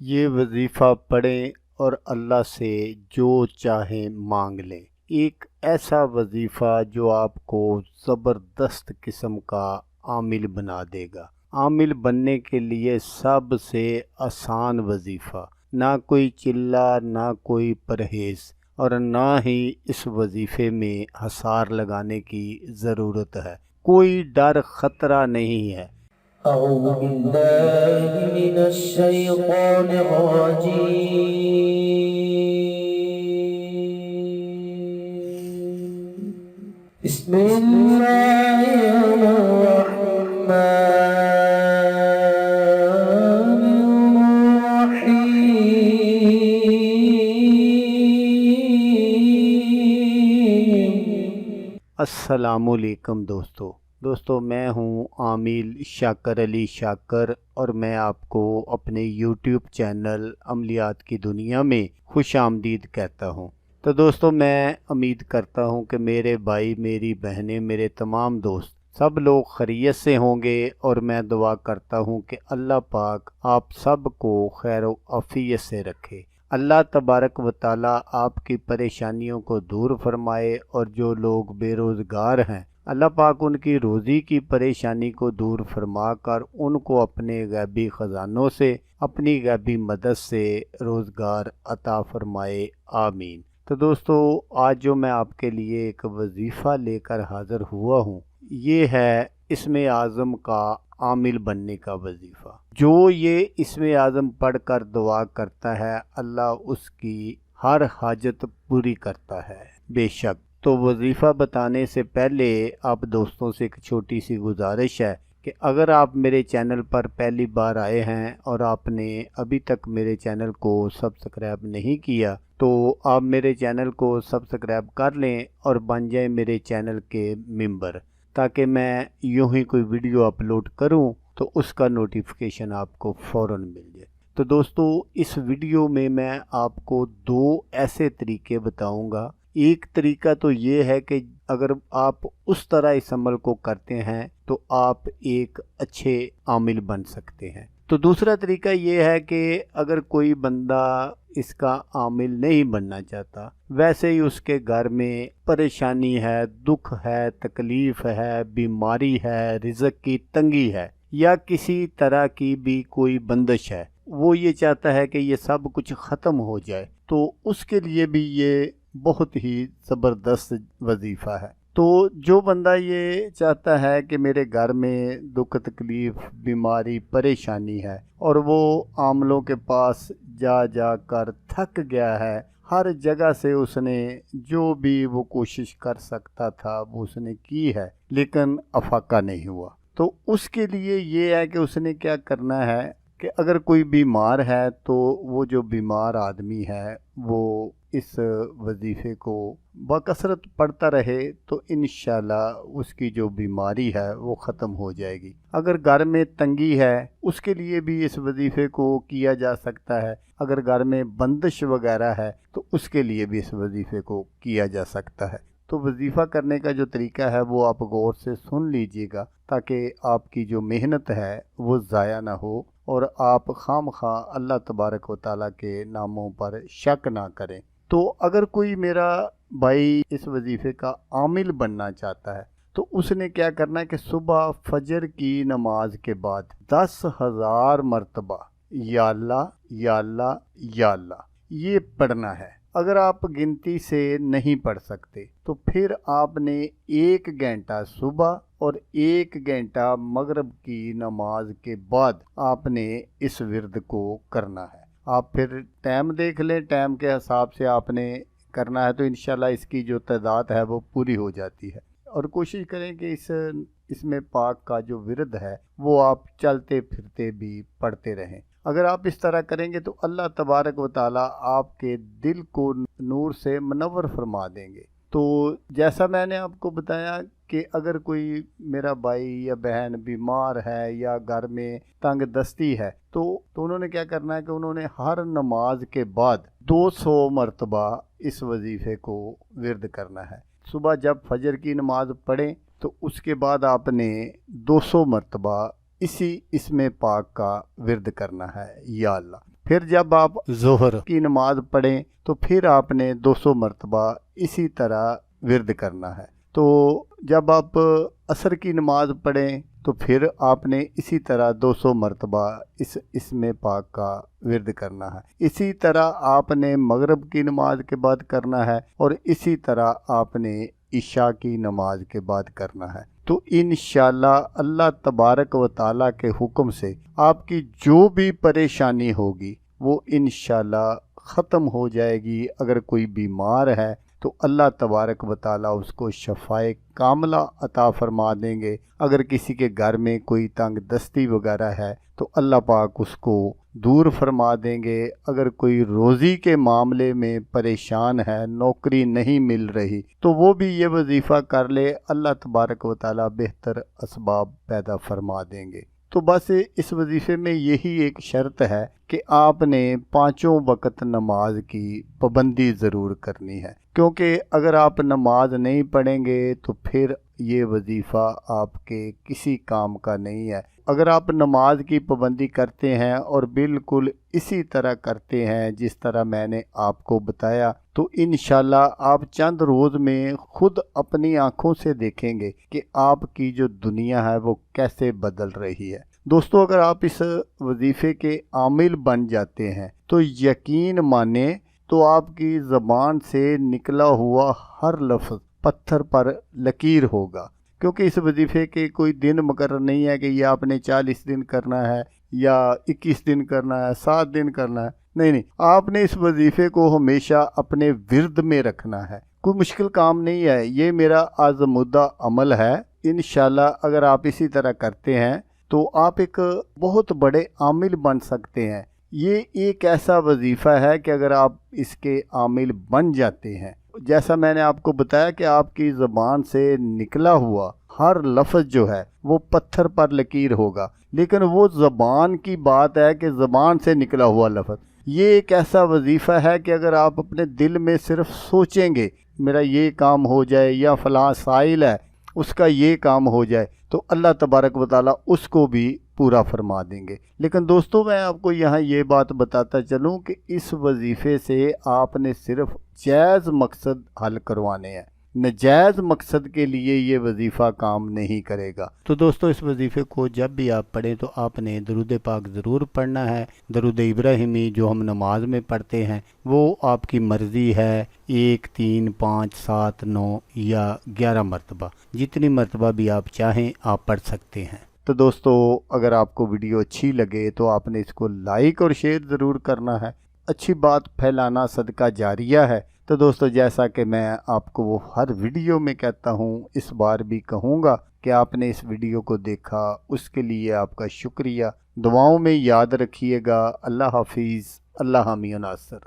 یہ وظیفہ پڑھیں اور اللہ سے جو چاہیں مانگ لیں۔ ایک ایسا وظیفہ جو آپ کو زبردست قسم کا عامل بنا دے گا۔ عامل بننے کے لیے سب سے آسان وظیفہ، نہ کوئی چلہ، نہ کوئی پرہیز، اور نہ ہی اس وظیفے میں حصار لگانے کی ضرورت ہے۔ کوئی ڈر خطرہ نہیں ہے۔ أعوذ بالله من الشيطان الرجيم. بسم الله الرحمن الرحيم. السلام علیکم دوستو، میں ہوں عامل شاکر علی شاکر، اور میں آپ کو اپنے یوٹیوب چینل عملیات کی دنیا میں خوش آمدید کہتا ہوں۔ تو دوستو، میں امید کرتا ہوں کہ میرے بھائی، میری بہنیں، میرے تمام دوست سب لوگ خیریت سے ہوں گے، اور میں دعا کرتا ہوں کہ اللہ پاک آپ سب کو خیر و عافیت سے رکھے۔ اللہ تبارک و تعالیٰ آپ کی پریشانیوں کو دور فرمائے، اور جو لوگ بے روزگار ہیں اللہ پاک ان کی روزی کی پریشانی کو دور فرما کر ان کو اپنے غیبی خزانوں سے، اپنی غیبی مدد سے روزگار عطا فرمائے، آمین۔ تو دوستو، آج جو میں آپ کے لیے ایک وظیفہ لے کر حاضر ہوا ہوں، یہ ہے اسم اعظم کا عامل بننے کا وظیفہ۔ جو یہ اسم اعظم پڑھ کر دعا کرتا ہے، اللہ اس کی ہر حاجت پوری کرتا ہے، بے شک۔ تو وظیفہ بتانے سے پہلے آپ دوستوں سے ایک چھوٹی سی گزارش ہے کہ اگر آپ میرے چینل پر پہلی بار آئے ہیں اور آپ نے ابھی تک میرے چینل کو سبسکرائب نہیں کیا، تو آپ میرے چینل کو سبسکرائب کر لیں اور بن جائیں میرے چینل کے ممبر، تاکہ میں یوں ہی کوئی ویڈیو اپلوڈ کروں تو اس کا نوٹیفیکیشن آپ کو فوراً مل جائے۔ تو دوستو، اس ویڈیو میں آپ کو دو ایسے طریقے بتاؤں گا۔ ایک طریقہ تو یہ ہے کہ اگر آپ اس طرح اس عمل کو کرتے ہیں تو آپ ایک اچھے عامل بن سکتے ہیں۔ تو دوسرا طریقہ یہ ہے کہ اگر کوئی بندہ اس کا عامل نہیں بننا چاہتا، ویسے ہی اس کے گھر میں پریشانی ہے، دکھ ہے، تکلیف ہے، بیماری ہے، رزق کی تنگی ہے، یا کسی طرح کی بھی کوئی بندش ہے، وہ یہ چاہتا ہے کہ یہ سب کچھ ختم ہو جائے، تو اس کے لیے بھی یہ بہت ہی زبردست وظیفہ ہے۔ تو جو بندہ یہ چاہتا ہے کہ میرے گھر میں دکھ تکلیف، بیماری، پریشانی ہے، اور وہ عاملوں کے پاس جا جا کر تھک گیا ہے، ہر جگہ سے اس نے جو بھی وہ کوشش کر سکتا تھا وہ اس نے کی ہے، لیکن افاقہ نہیں ہوا، تو اس کے لیے یہ ہے کہ اس نے کیا کرنا ہے کہ اگر کوئی بیمار ہے تو وہ جو بیمار آدمی ہے وہ اس وظیفے کو بکثرت پڑھتا رہے تو انشاءاللہ اس کی جو بیماری ہے وہ ختم ہو جائے گی۔ اگر گھر میں تنگی ہے، اس کے لیے بھی اس وظیفے کو کیا جا سکتا ہے۔ اگر گھر میں بندش وغیرہ ہے تو اس کے لیے بھی اس وظیفے کو کیا جا سکتا ہے۔ تو وظیفہ کرنے کا جو طریقہ ہے وہ آپ غور سے سن لیجئے گا، تاکہ آپ کی جو محنت ہے وہ ضائع نہ ہو، اور آپ خام خواہ اللہ تبارک و تعالیٰ کے ناموں پر شک نہ کریں۔ تو اگر کوئی میرا بھائی اس وظیفے کا عامل بننا چاہتا ہے تو اس نے کیا کرنا ہے کہ صبح فجر کی نماز کے بعد 10,000 مرتبہ یا اللہ یا اللہ یا اللہ یہ پڑھنا ہے۔ اگر آپ گنتی سے نہیں پڑھ سکتے تو پھر آپ نے 1 گھنٹہ صبح اور 1 گھنٹہ مغرب کی نماز کے بعد آپ نے اس ورد کو کرنا ہے۔ آپ پھر ٹائم دیکھ لیں، ٹائم کے حساب سے آپ نے کرنا ہے، تو انشاءاللہ اس کی جو تعداد ہے وہ پوری ہو جاتی ہے۔ اور کوشش کریں کہ اس میں پاک کا جو ورد ہے وہ آپ چلتے پھرتے بھی پڑھتے رہیں۔ اگر آپ اس طرح کریں گے تو اللہ تبارک و تعالیٰ آپ کے دل کو نور سے منور فرما دیں گے۔ تو جیسا میں نے آپ کو بتایا کہ اگر کوئی میرا بھائی یا بہن بیمار ہے یا گھر میں تنگ دستی ہے تو انہوں نے کیا کرنا ہے کہ انہوں نے ہر نماز کے بعد 200 مرتبہ اس وظیفے کو ورد کرنا ہے۔ صبح جب فجر کی نماز پڑھیں تو اس کے بعد آپ نے 200 مرتبہ اسی اسم پاک کا ورد کرنا ہے، یا اللہ۔ پھر جب آپ ظہر کی نماز پڑھیں تو پھر آپ نے 200 مرتبہ اسی طرح ورد کرنا ہے۔ تو جب آپ عصر کی نماز پڑھیں تو پھر آپ نے اسی طرح 200 مرتبہ اسم پاک کا ورد کرنا ہے۔ اسی طرح آپ نے مغرب کی نماز کے بعد کرنا ہے، اور اسی طرح آپ نے عشاء کی نماز کے بعد کرنا ہے۔ تو انشاءاللہ اللہ تبارک و تعالیٰ کے حکم سے آپ کی جو بھی پریشانی ہوگی وہ انشاءاللہ ختم ہو جائے گی۔ اگر کوئی بیمار ہے تو اللہ تبارک و تعالیٰ اس کو شفائے کاملہ عطا فرما دیں گے۔ اگر کسی کے گھر میں کوئی تنگ دستی وغیرہ ہے تو اللہ پاک اس کو دور فرما دیں گے۔ اگر کوئی روزی کے معاملے میں پریشان ہے، نوکری نہیں مل رہی، تو وہ بھی یہ وظیفہ کر لے، اللہ تبارک و تعالیٰ بہتر اسباب پیدا فرما دیں گے۔ تو بس اس وظیفے میں یہی ایک شرط ہے کہ آپ نے 5 وقت نماز کی پابندی ضرور کرنی ہے، کیونکہ اگر آپ نماز نہیں پڑھیں گے تو پھر یہ وظیفہ آپ کے کسی کام کا نہیں ہے۔ اگر آپ نماز کی پابندی کرتے ہیں اور بالکل اسی طرح کرتے ہیں جس طرح میں نے آپ کو بتایا، تو انشاءاللہ آپ چند روز میں خود اپنی آنکھوں سے دیکھیں گے کہ آپ کی جو دنیا ہے وہ کیسے بدل رہی ہے۔ دوستو، اگر آپ اس وظیفے کے عامل بن جاتے ہیں تو یقین مانیں تو آپ کی زبان سے نکلا ہوا ہر لفظ پتھر پر لکیر ہوگا، کیونکہ اس وظیفے کے کوئی دن مقرر نہیں ہے کہ یہ آپ نے 40 دن کرنا ہے یا 21 دن کرنا ہے، 7 دن کرنا ہے۔ نہیں، آپ نے اس وظیفے کو ہمیشہ اپنے ورد میں رکھنا ہے۔ کوئی مشکل کام نہیں ہے، یہ میرا آزمودہ عمل ہے۔ انشاءاللہ اگر آپ اسی طرح کرتے ہیں تو آپ ایک بہت بڑے عامل بن سکتے ہیں۔ یہ ایک ایسا وظیفہ ہے کہ اگر آپ اس کے عامل بن جاتے ہیں، جیسا میں نے آپ کو بتایا کہ آپ کی زبان سے نکلا ہوا ہر لفظ جو ہے وہ پتھر پر لکیر ہوگا، لیکن وہ زبان کی بات ہے کہ زبان سے نکلا ہوا لفظ یہ ایک ایسا وظیفہ ہے کہ اگر آپ اپنے دل میں صرف سوچیں گے میرا یہ کام ہو جائے یا فلاں سائل ہے اس کا یہ کام ہو جائے، تو اللہ تبارک و تعالیٰ اس کو بھی پورا فرما دیں گے۔ لیکن دوستو، میں آپ کو یہاں یہ بات بتاتا چلوں کہ اس وظیفے سے آپ نے صرف جائز مقصد حل کروانے ہیں، نجائز مقصد کے لیے یہ وظیفہ کام نہیں کرے گا۔ تو دوستو، اس وظیفے کو جب بھی آپ پڑھیں تو آپ نے درود پاک ضرور پڑھنا ہے۔ درود ابراہیمی جو ہم نماز میں پڑھتے ہیں وہ آپ کی مرضی ہے، 1 3 5 7 9 یا 11 مرتبہ، جتنی مرتبہ بھی آپ چاہیں آپ پڑھ سکتے ہیں۔ تو دوستو، اگر آپ کو ویڈیو اچھی لگے تو آپ نے اس کو لائک اور شیئر ضرور کرنا ہے۔ اچھی بات پھیلانا صدقہ جاریہ ہے۔ تو دوستو، جیسا کہ میں آپ کو وہ ہر ویڈیو میں کہتا ہوں، اس بار بھی کہوں گا کہ آپ نے اس ویڈیو کو دیکھا، اس کے لیے آپ کا شکریہ۔ دعاؤں میں یاد رکھیے گا۔ اللہ حافظ، اللہ حامی و ناصر۔